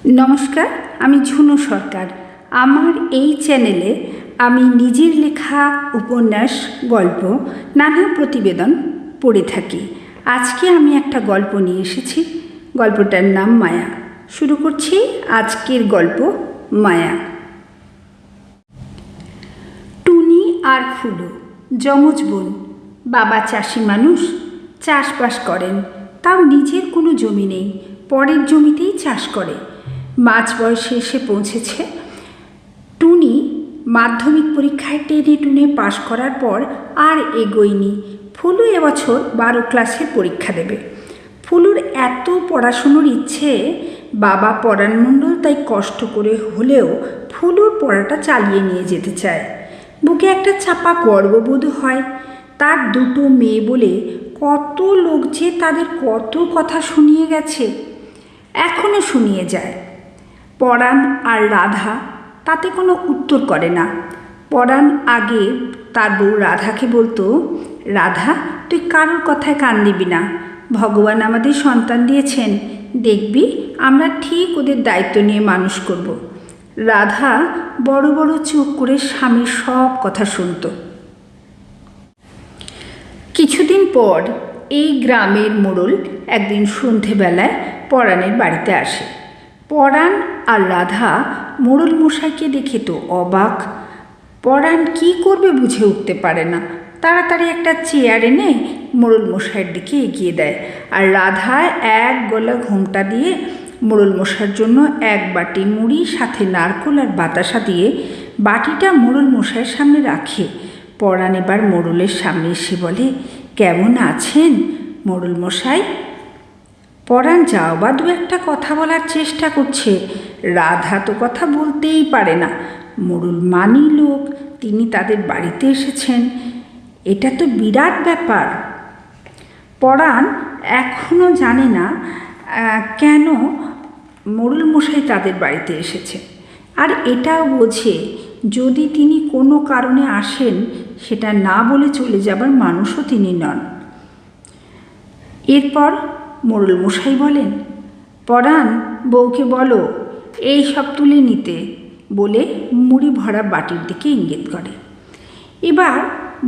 নমস্কার, আমি ঝুনু সরকার। আমার এই চ্যানেলে আমি নিজের লেখা উপন্যাস, গল্প, নানা প্রতিবেদন পড়ে থাকি। আজকে আমি একটা গল্প নিয়ে এসেছি। গল্পটার নাম মায়া। শুরু করছি আজকের গল্প, মায়া। টুনি আর ফুলু যমজ বোন। বাবা চাষি মানুষ, চাষবাস করেন, তাও নিজের কোনো জমি নেই, পরের জমিতেই চাষ করে। মাঝ বয়সে এসে পৌঁছেছে। টুনি মাধ্যমিক পরীক্ষায় টেনে টুনে পাশ করার পর আর এগোয়নি। ফুলু এবছর 12 ক্লাসের পরীক্ষা দেবে। ফুলুর এত পড়াশুনোর ইচ্ছে, বাবা পরাণ মণ্ডল তাই কষ্ট করে হলেও ফুলুর পড়াটা চালিয়ে নিয়ে যেতে চায়। বুকে একটা চাপা গর্ববোধ হয়। তার দুটো মেয়ে বলে কত লোক যে তাদের কত কথা শুনিয়ে গেছে, এখনও শুনিয়ে যায়। পরাণ আর রাধা তাতে কোনো উত্তর করে না। পরাণ আগে তার বউ রাধাকে বলতো, রাধা, তুই কারোর কথায় কান দিবি না। ভগবান আমাদের সন্তান দিয়েছেন, দেখবি আমরা ঠিক ওদের দায়িত্ব নিয়ে মানুষ করব। রাধা বড় বড় চোখ করে স্বামীর সব কথা শুনত। কিছুদিন পর এই গ্রামের মোড়ল একদিন সন্ধেবেলায় পরাণের বাড়িতে আসে। পরাণ আর রাধা মোড়ল মশাইকে দেখে তো অবাক। পরাণ কী করবে বুঝে উঠতে পারে না। তাড়াতাড়ি একটা চেয়ার এনে মোড়ল মশাইয়ের দিকে এগিয়ে দেয়, আর রাধা এক গলা ঘোমটা দিয়ে মোড়ল মশাইয়ের জন্য এক বাটি মুড়ি সাথে নারকোল আর বাতাসা দিয়ে বাটিটা মোড়ল মশাইয়ের সামনে রাখে। পরাণ এবার মোড়লের সামনে এসে বলে, কেমন আছেন মোড়ল মশাই? পরাণ যাও বা দু একটা কথা বলার চেষ্টা করছে। রাধা তো কথা বলতেই পারে না। মোড়ল মানি লোক, তিনি তাদের বাড়িতে এসেছেন, এটা তো বিরাট ব্যাপার। পরাণ এখনও জানে না কেন মোড়ল মশাই তাদের বাড়িতে এসেছে, আর এটাও বোঝে যদি তিনি কোনো কারণে আসেন সেটা না বলে চলে যাবার মানুষও তিনি নন। এরপর মোড়ল মশাই বলেন, পরাণ, বউকে বলো এই সব তুলে নিতে, বলে মুড়ি ভরা বাটির দিকে ইঙ্গিত করে। এবার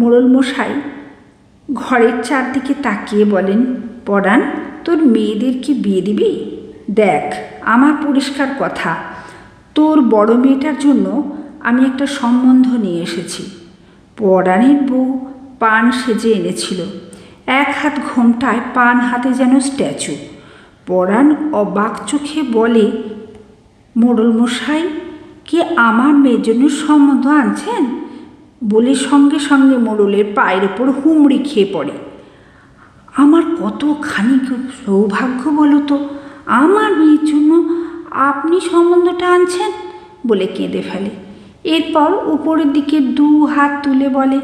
মোড়ল মশাই ঘরের চারদিকে তাকিয়ে বলেন, পরাণ, তোর মেয়েদের কি বিয়ে দিবি? দেখ, আমার পরিষ্কার কথা, তোর বড় মেয়েটার জন্য আমি একটা সম্বন্ধ নিয়ে এসেছি। পরাণের বউ পান সেজে এনেছিল, এক হাত ঘোমটায়, পান হাতে যেন স্ট্যাচু। পরাণ অবাক চোখে বলে, মোড়ল মশাই কি আমার মেয়ের জন্য সম্বন্ধ আনছেন? বলে সঙ্গে সঙ্গে মোড়লের পায়ের ওপর হুমড়ি খেয়ে পড়ে। আমার কতখানি সৌভাগ্য বলো তো, আমার মেয়ের জন্য আপনি সম্বন্ধটা আনছেন, বলে কেঁদে ফেলে। এরপর উপরের দিকে 2 হাত তুলে বলে,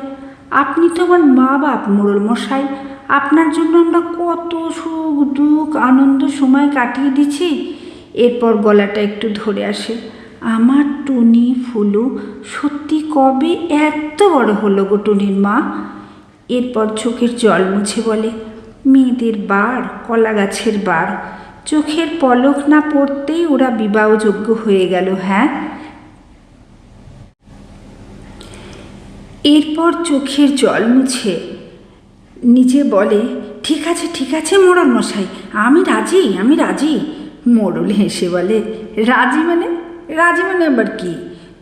আপনি তো আমার মা বাপ মোড়ল মশাই, আপনার জন্য আমরা কত সুখ দুঃখ আনন্দ সময় কাটিয়ে দিচ্ছি। এরপর গলাটা একটু ধরে আসে, আমার টুনি ফুলু সত্যি কবে এত বড় হলো গো টুনির মা। এরপর চোখের জল মুছে বলে, মেয়েদের বার কলা গাছের বার, চোখের পলক না পড়তেই ওরা বিবাহযোগ্য হয়ে গেল। হ্যাঁ, এরপর চোখের জল মুছে নিজে বলে, ঠিক আছে ঠিক আছে মোড়ল মশাই, আমি রাজি, আমি রাজি। মোড়ল হেসে বলে, রাজি মানে? রাজি মানে আবার কি?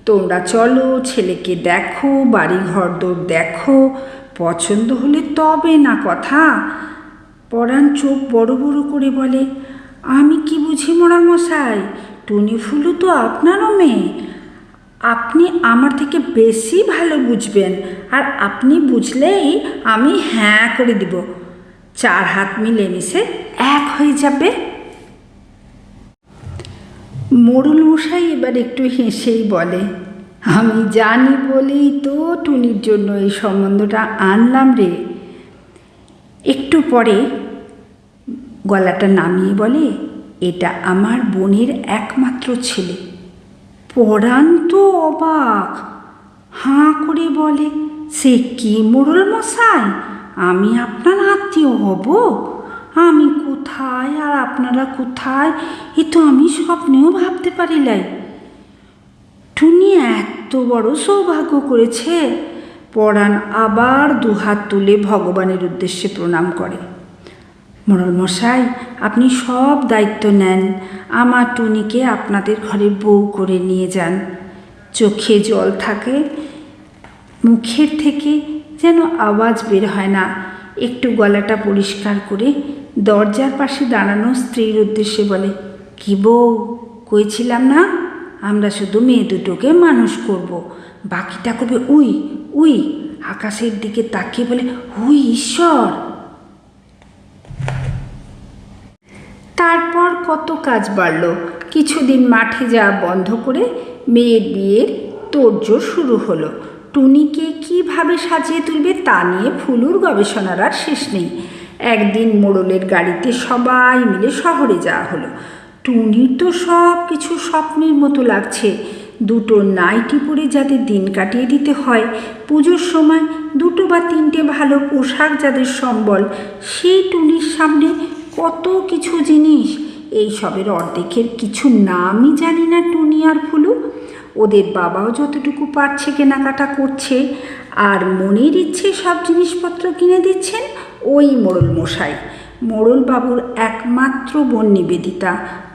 তোমরা চলো, ছেলেকে দেখো, বাড়ি ঘর দৌড় দেখো, পছন্দ হলে তবে না কথা। পরাণ চোখ বড় বড় করে বলে, আমি কি বুঝি মোড়ল মশাই, টুনি ফুলু তো আপনারও মেয়ে, আপনি আমার থেকে বেশি ভালো বুঝবেন, আর আপনি বুঝলেই আমি হ্যাঁ করে দিব, 4 হাত মিলেমিশে এক হয়ে যাবে। মোড়ল মশাই এবার একটু হেসেই বলে, আমি জানি বলেই তো টুনির জন্য এই সম্বন্ধটা আনলাম রে। একটু পরে গলাটা নামিয়ে বলে, এটা আমার বোনের একমাত্র ছেলে। পরাণ তো অবাক, হাঁ করে বলে, সে কি মোড়ল মশাই, আমি আপনার আত্মীয় হব? আমি কোথায় কোথায় আর আপনারা কোথায়, এ তো আমি স্বপ্নেও ভাবতে পারিলাই। টুনি এত বড় সৌভাগ্য করেছে। পরাণ আবার দুহাত তুলে ভগবানের উদ্দেশ্যে প্রণাম করে। মোড়ল মশাই, আপনি সব দায়িত্ব নেন, আমার টুনিকে আপনাদের ঘরে বউ করে নিয়ে যান। চোখে জল থাকে, মুখের থেকে যেন আওয়াজ বের হয় না। একটু গলাটা পরিষ্কার করে দরজার পাশে দাঁড়ানো স্ত্রীর উদ্দেশ্যে বলে, কি বউ, কইছিলাম না আমরা শুধু মেয়ে দুটোকে মানুষ করব, বাকিটা করবে উই উই। আকাশের দিকে তাকিয়ে বলে, হুই ঈশ্বর। তারপর কত কাজ বাড়ল। কিছুদিন মাঠে যাওয়া বন্ধ করে মেয়ের বিয়ের তোড়জোড় শুরু হলো। টুনিকে কিভাবে সাজিয়ে তুলবে তা নিয়ে ফুলুর গবেষণার আর শেষ নেই। একদিন মোড়লের গাড়িতে সবাই মিলে শহরে যাওয়া হলো। টুনির তো সব কিছু স্বপ্নের মতো লাগছে। দুটো নাইটি পরে যাদের দিন কাটিয়ে দিতে হয়, পুজোর সময় দুটো বা তিনটে ভালো পোশাক যাদের সম্বল, সেই টুনির সামনে কত কিছু জিনিস। এই সবের অর্ধেকের কিছু নামই জানি না টুনি আর ফুলু। ওদের বাবাও যতটুকু পারছে কেনাকাটা করছে, আর মনের ইচ্ছে সব জিনিসপত্র কিনে দিচ্ছেন ওই মোড়ল মশাই। মোড়ল বাবুর একমাত্র বোন নিবেদিতা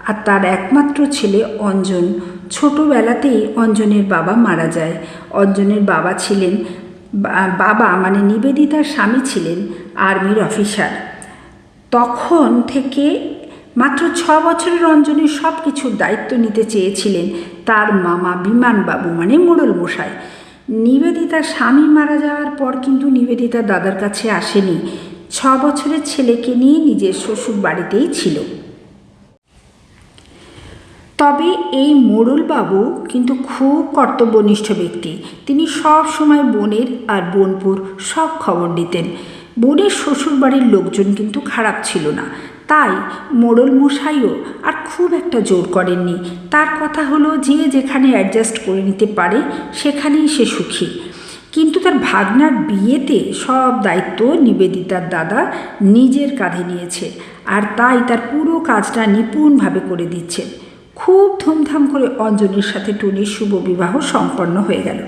আর তার একমাত্র ছেলে অঞ্জন। ছোটোবেলাতেই অঞ্জনের বাবা মারা যায়। অঞ্জনের বাবা ছিলেন মানে নিবেদিতার স্বামী ছিলেন আর্মির অফিসার। তখন থেকে মাত্র 6 বছরের অঞ্জনের সব কিছুর দায়িত্ব নিতে চেয়েছিলেন তার মামা বিমানবাবু মানে মোড়ল মশাই। নিবেদিতার স্বামী মারা যাওয়ার পর কিন্তু নিবেদিতা দাদার কাছে আসেনি। 6 বছরের ছেলেকে নিয়ে নিজের শ্বশুর বাড়িতেই ছিল। তবে এই মোড়লবাবু কিন্তু খুব কর্তব্যনিষ্ঠ ব্যক্তি। তিনি সব সময় বোনের আর বোনপুর সব খবর দিতেন। বোনের শ্বশুর বাড়ির লোকজন কিন্তু খারাপ ছিল না, তাই মোড়ল মশাইও আর খুব একটা জোর করেননি। তার কথা হলো যে যেখানে অ্যাডজাস্ট করে নিতে পারে সেখানেই সে সুখী। কিন্তু তার ভাগনার বিয়েতে সব দায়িত্ব নিবেদিতার দাদা নিজের কাঁধে নিয়েছে, আর তাই তার পুরো কাজটা নিপুণভাবে করে দিচ্ছে। খুব ধুমধাম করে অঞ্জনের সাথে টুনির শুভ বিবাহ সম্পন্ন হয়ে গেল।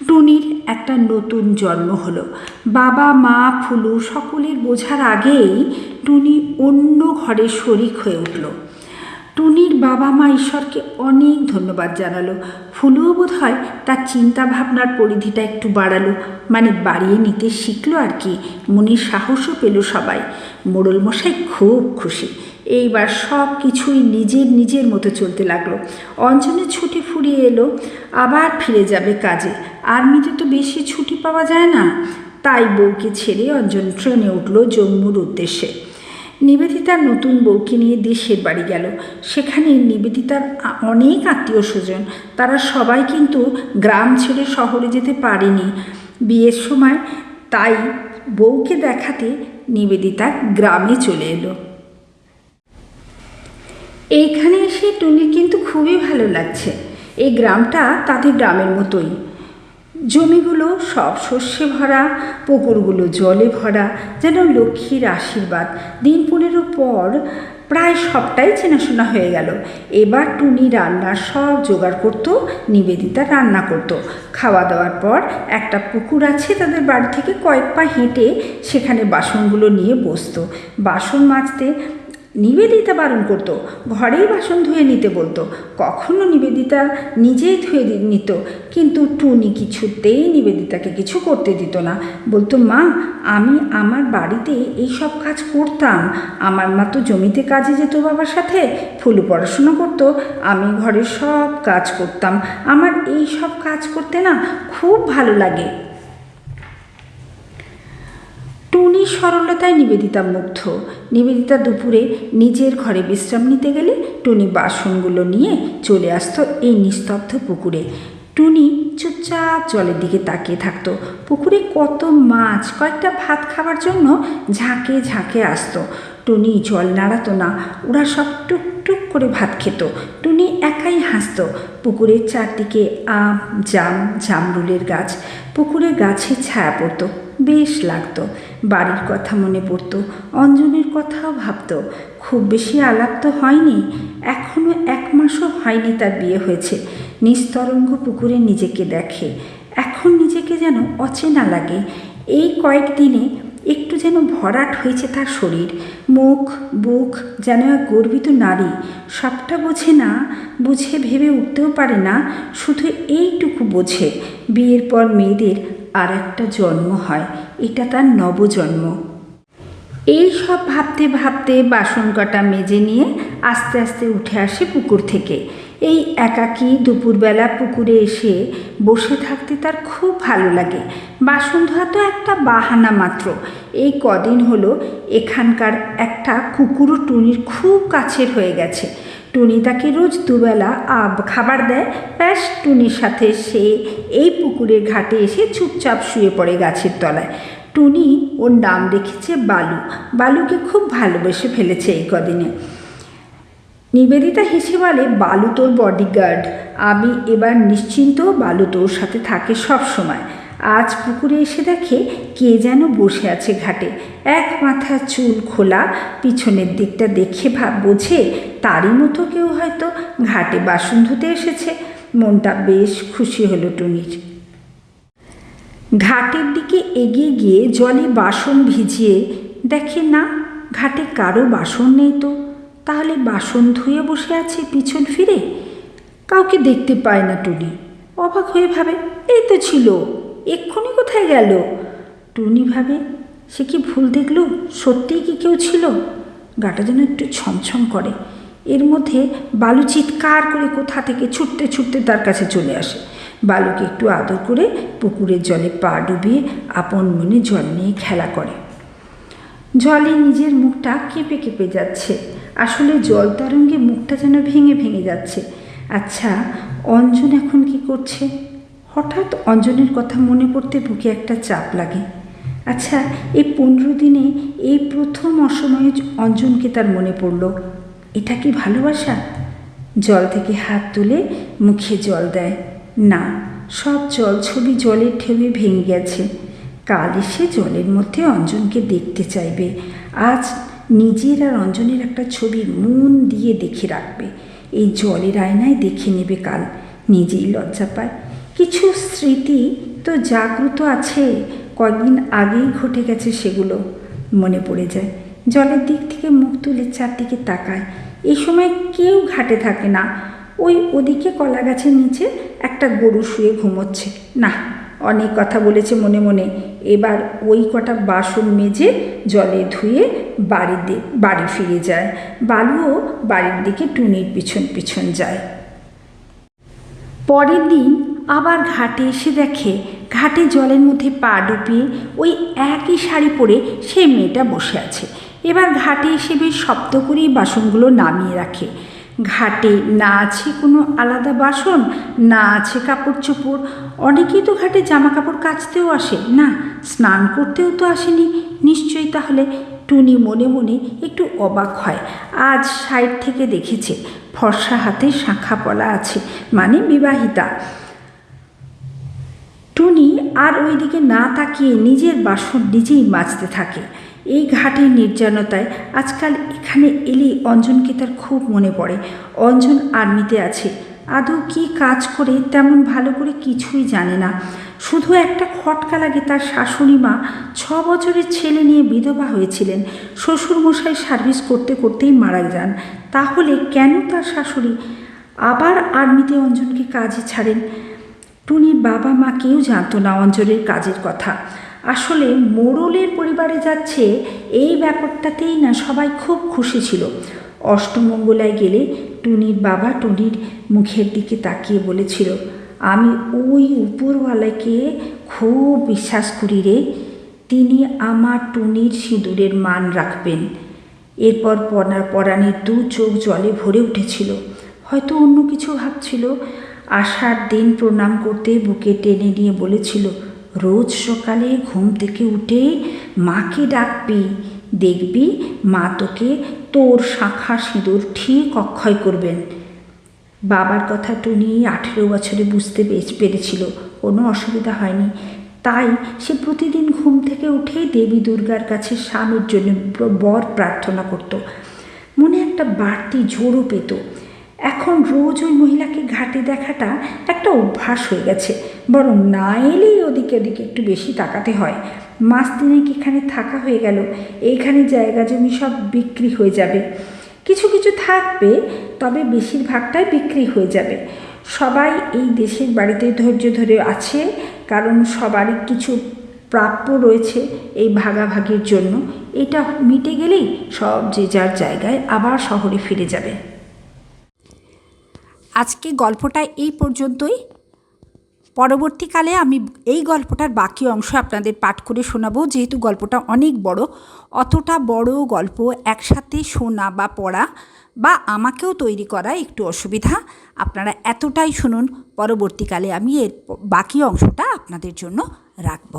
টুনির একটা নতুন জন্ম হলো। বাবা মা ফুলু সকলের বোঝার আগেই টুনি অন্য ঘরে শরিক হয়ে উঠল। টুনির বাবা মা ঈশ্বরকে অনেক ধন্যবাদ জানালো। ফুলুও বোধ হয় তার চিন্তা ভাবনার পরিধিটা একটু বাড়ালো, মানে বাড়িয়ে নিতে শিখলো আর কি। মনের সাহসও পেল সবাই। মোড়ল মশাই খুব খুশি। এইবার সব কিছুই নিজের মতো চলতে লাগলো। অঞ্জনের ছুটি ফুরিয়ে এলো, আবার ফিরে যাবে কাজে। আর্মিতে তো বেশি ছুটি পাওয়া যায় না। তাই বউকে ছেড়ে অঞ্জন ট্রেনে উঠল জম্মুর উদ্দেশ্যে। নিবেদিতার নতুন বউকে নিয়ে দেশের বাড়ি গেল। সেখানে নিবেদিতার অনেক আত্মীয় স্বজন, তারা সবাই কিন্তু গ্রাম ছেড়ে শহরে যেতে পারেনি বিয়ের সময়। তাই বউকে দেখাতে নিবেদিতা গ্রামে চলে এলো। এইখানে এসে টুনির কিন্তু খুবই ভালো লাগছে। এই গ্রামটা তাদের গ্রামের মতোই। জমিগুলো সব শস্যে ভরা, পুকুরগুলো জলে ভরা, যেন লক্ষ্মীর আশীর্বাদ। দিন 15 পর প্রায় সবটাই চেনাশোনা হয়ে গেল। এবার টুনি রান্নার সব জোগাড় করত, নিবেদিতা রান্না করত। খাওয়া দাওয়ার পর একটা পুকুর আছে তাদের বাড়ি থেকে কয়েক পা হেঁটে, সেখানে বাসনগুলো নিয়ে বসতো। বাসন মাজতে নিবেদিতা বারণ করতো, ঘরেই বাসন ধুয়ে নিতে বলতো। কখনো নিবেদিতা নিজেই ধুয়ে নিত, কিন্তু টুনি কিছুতেই নিবেদিতাকে কিছু করতে দিত না। বলতো, মা, আমি আমার বাড়িতে এই সব কাজ করতাম। আমার মা তো জমিতে কাজে যেত বাবার সাথে, ফুলু পড়াশোনা করতো, আমি ঘরের সব কাজ করতাম। আমার এই সব কাজ করতে না খুব ভালো লাগে। টুনির সরলতায় নিবেদিতা মুগ্ধ। নিবেদিতা দুপুরে নিজের ঘরে বিশ্রাম নিতে গেলে টুনি বাসনগুলো নিয়ে চলে আসতো এই নিস্তব্ধ পুকুরে। টুনি চুপচাপ জলের দিকে তাকিয়ে থাকতো। পুকুরে কত মাছ, কয়েকটা ভাত খাবার জন্য ঝাঁকে ঝাঁকে আসতো। টুনি জল নাড়াতো না, ওরা সব টুকটুক করে ভাত খেত। টুনি একাই হাসত। পুকুরের চারদিকে আম, জাম, জামরুলের গাছ, পুকুরে গাছে ছায়া পড়তো, বেশ লাগতো। বাড়ির কথা মনে পড়তো, অঞ্জনের কথাও ভাবতো। খুব বেশি আলাপ তো হয়নি, এখনও 1 মাসও হয়নি তার বিয়ে হয়েছে। নিস্তরঙ্গ পুকুরে নিজেকে দেখে, এখন নিজেকে যেন অচেনা লাগে। এই কয়েকদিনে একটু যেন ভরাট হয়েছে তার শরীর, মুখ, বুক যেন এক গর্বিত নারী। সবটা বোঝে না, বুঝে ভেবে উঠতেও পারে না, শুধু এইটুকু বোঝে বিয়ের পর মেয়েদের আর একটা জন্ম হয়, এটা তার নবজন্ম। এই সব ভাবতে ভাবতে বাসন কটা মেজে নিয়ে আস্তে আস্তে উঠে আসে পুকুর থেকে। এই একাকী দুপুরবেলা পুকুরে এসে বসে থাকতে তার খুব ভালো লাগে। বাসন ধোয়া তো একটা বাহানা মাত্র। এই কদিন হলো এখানকার একটা কুকুরও টুনির খুব কাছের হয়ে গেছে। টুনি তাকে রোজ দুবেলা খাবার দেয়, ব্যাস টুনির সাথে সে এই পুকুরের ঘাটে এসে চুপচাপ শুয়ে পড়ে গাছের তলায়। টুনি ওর নাম রেখেছে বালু। বালুকে খুব ভালোবেসে ফেলেছে এই কদিনে। নিবেদিতা হেসে বলে, বালু তোর বডিগার্ড, আমি এবার নিশ্চিন্ত, বালু তোর সাথে থাকে সব সময়। আজ পুকুরে এসে দেখে কে যেন বসে আছে ঘাটে, এক মাথা চুল খোলা, পিছনের দিকটা দেখে বোঝে তারই মতো কেউ হয়তো ঘাটে বাসন ধুতে এসেছে। মনটা বেশ খুশি হলো টুনির। ঘাটের দিকে এগিয়ে গিয়ে জলে বাসন ভিজিয়ে দেখে না, ঘাটে কারো বাসন নেই তো। তাহলে বাসন ধুয়ে বসে আছে পিছন ফিরে, কাউকে দেখতে পায় না টুনি। অবাক হয়ে ভাবে, এই তো ছিল, এক্ষুনি কোথায় গেল? টুনি ভাবে, সে কি ভুল দেখল? সত্যিই কি কেউ ছিল? গাটা যেন একটু ছমছম করে। এর মধ্যে বালু চিৎকার করে কোথা থেকে ছুটতে ছুটতে তার কাছে চলে আসে। বালুকে একটু আদর করে পুকুরের জলে পা ডুবিয়ে আপন মনে জল নিয়ে খেলা করে। জলে নিজের মুখটা কেঁপে কেঁপে যাচ্ছে, আসলে জল তরঙ্গে মুখটা যেন ভেঙে ভেঙে যাচ্ছে। আচ্ছা, অঞ্জন এখন কি করছে? হঠাৎ অঞ্জনের কথা মনে পড়তে বুকে একটা চাপ লাগে। আচ্ছা, এই 15 দিনে এই প্রথম অসময়ে অঞ্জনকে তার মনে পড়ল। এটা কি ভালোবাসা? জল থেকে হাত তুলে মুখে জল দেয়। না, সব জল ছবি জলের ঢেউয়ে ভেঙে গেছে। কাল এসে জলের মধ্যে অঞ্জনকে দেখতে চাইবে। আজ নিজের আর অঞ্জনের একটা ছবি মন দিয়ে দেখে রাখবে। এই জলের আয়নায় দেখে নেবে কাল। নিজেই লজ্জা পায়। কিছু স্মৃতি তো জাগ্রত আছে, কয়েকদিন আগেই ঘটে গেছে, সেগুলো মনে পড়ে যায়। জলের দিক থেকে মুখ তুলে চারদিকে তাকায়। এই সময় কেউ ঘাটে থাকে না। ওদিকে কলা গাছের নিচে একটা গরু শুয়ে ঘুমোচ্ছে। না, অনেক কথা বলেছে মনে মনে, এবার ওই কটা বাসন মেজে জলে ধুয়ে বাড়ি ফিরে যায়। বালুও বাড়ির দিকে টুনির পিছন পিছন যায়। পরের দিন আবার ঘাটে এসে দেখে ঘাটে জলের মধ্যে পা ডুবিয়ে ওই একই শাড়ি পরে সেই মেয়েটা বসে আছে। এবার ঘাটে এসে বেশ শব্দ করেই বাসনগুলো নামিয়ে রাখে। ঘাটে না আছে কোনো আলাদা বাসন, না আছে কাপড় চোপড়। অনেকেই তো ঘাটে জামা কাপড় কাচতেও আসে, না স্নান করতেও তো আসেনি নিশ্চয়ই। তাহলে টুনি মনে মনে একটু অবাক হয়। আজ সাইড থেকে দেখেছে ফর্সা হাতে শাঁখা পলা আছে, মানে বিবাহিতা। টুনি আর ওই দিকে না তাকিয়ে নিজের বাসন নিজেই মাজতে থাকে। এই ঘাটের নির্জনতায় আজকাল এখানে এলেই অঞ্জনকে তার খুব মনে পড়ে। অঞ্জন আর্মিতে আছে, আদৌ কী কাজ করে তেমন ভালো করে কিছুই জানে না। শুধু একটা খটকা লাগে, তার শাশুড়ি মা 6 বছরের ছেলে নিয়ে বিধবা হয়েছিলেন। শ্বশুরমশাই সার্ভিস করতে করতেই মারা যান। তাহলে কেন তার শাশুড়ি আবার আর্মিতে অঞ্জনকে কাজে ছাড়েন? টুনির বাবা মা কেউ জানতো না অঞ্জনের কাজের কথা। আসলে মোড়লের পরিবারে যাচ্ছে এই ব্যাপারটাতেই না সবাই খুব খুশি ছিল। অষ্টমঙ্গলায় গেলে টুনির বাবা টুনির মুখের দিকে তাকিয়ে বলেছিল, আমি ওই উপরওয়ালাকে খুব বিশ্বাস করি রে, তিনি আমার টুনির সিঁদুরের মান রাখবেন। এরপর পরাণের 2 চোখ জলে ভরে উঠেছিল। হয়তো অন্য কিছু ভাবছিল। আসার দিন প্রণাম করতে বুকে টেনে নিয়ে বলেছিল, রোজ সকালে ঘুম থেকে উঠে মাকে ডাকবি, দেখবি মা তোকে তোর শাঁখা সিঁদুর ঠিক অক্ষয় করবেন। বাবার কথা টুনি 18 বছরে বুঝতে পেরেছিল, কোনো অসুবিধা হয়নি। তাই সে প্রতিদিন ঘুম থেকে উঠেই দেবী দুর্গার কাছে স্বামীর জন্য বর প্রার্থনা করত। মনে একটা বাড়তি জোরও পেত। এখন রোজ ওই মহিলাকে ঘাটে দেখাটা একটা অভ্যাস হয়ে গেছে, বরং না এলেই ওদিকে ওদিকে একটু বেশি তাকাতে হয়। মাস দিনেক এখানে থাকা হয়ে গেল, এইখানে জায়গা জমি সব বিক্রি হয়ে যাবে। কিছু কিছু থাকবে, তবে বেশিরভাগটাই বিক্রি হয়ে যাবে। সবাই এই দেশের বাড়িতে ধৈর্য ধরে আছে, কারণ সবারই কিছু প্রাপ্য রয়েছে এই ভাগাভাগির জন্য। এটা মিটে গেলেই সব যে যার জায়গায় আবার শহরে ফিরে যাবে। আজকে গল্পটা এই পর্যন্তই। পরবর্তীকালে আমি এই গল্পটার বাকি অংশ আপনাদের পাঠ করে শোনাবো। যেহেতু গল্পটা অনেক বড়, অতটা বড় গল্প একসাথে শোনা বা পড়া বা আমাকেও তৈরি করা একটু অসুবিধা। আপনারা এতটাই শুনুন, পরবর্তীকালে আমি এর বাকি অংশটা আপনাদের জন্য রাখব।